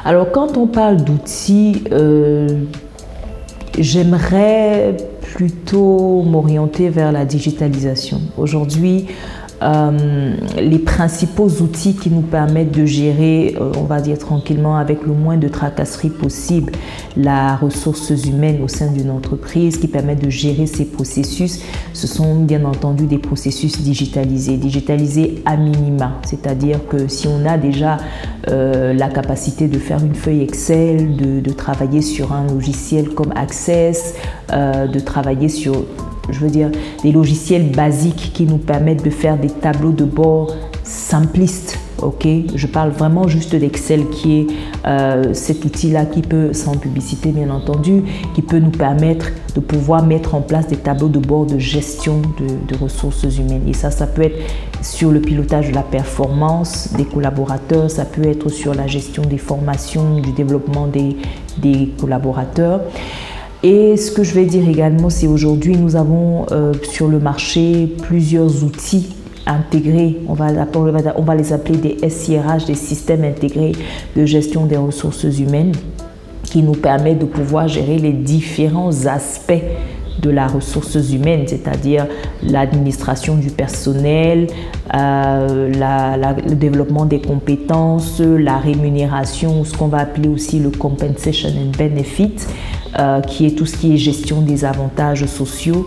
Alors, quand on parle d'outils, j'aimerais plutôt m'orienter vers la digitalisation. Aujourd'hui, les principaux outils qui nous permettent de gérer, on va dire tranquillement, avec le moins de tracasseries possible, la ressource humaine au sein d'une entreprise, qui permettent de gérer ces processus, ce sont bien entendu des processus digitalisés, digitalisés à minima. C'est-à-dire que si on a déjà la capacité de faire une feuille Excel, de travailler sur un logiciel comme Access, de travailler sur, je veux dire, des logiciels basiques qui nous permettent de faire des tableaux de bord simplistes. Ok, je parle vraiment juste d'Excel qui est cet outil-là qui peut, sans publicité bien entendu, qui peut nous permettre de pouvoir mettre en place des tableaux de bord de gestion de ressources humaines. Et ça peut être sur le pilotage de la performance des collaborateurs, ça peut être sur la gestion des formations, du développement des collaborateurs. Et ce que je vais dire également, c'est aujourd'hui, nous avons sur le marché plusieurs outils intégrés, on va les appeler des SIRH, des systèmes intégrés de gestion des ressources humaines, qui nous permettent de pouvoir gérer les différents aspects de la ressource humaine, c'est-à-dire l'administration du personnel, le développement des compétences, la rémunération, ce qu'on va appeler aussi le compensation and benefit, qui est tout ce qui est gestion des avantages sociaux.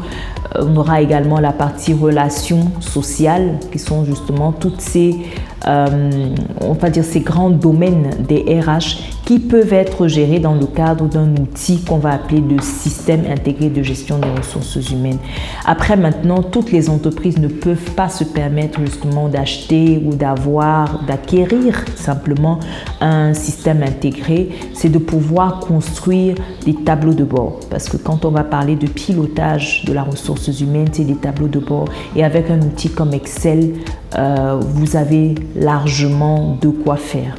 On aura également la partie relations sociales, qui sont justement toutes ces, on va dire ces grands domaines des RH qui peuvent être gérés dans le cadre d'un outil qu'on va appeler de système intégré de gestion des ressources humaines. Après, maintenant, toutes les entreprises ne peuvent pas se permettre justement d'acheter ou d'acquérir simplement un système intégré. C'est de pouvoir construire des tableaux de bord. Parce que quand on va parler de pilotage de la ressource humaine, c'est des tableaux de bord. Et avec un outil comme Excel, vous avez largement de quoi faire.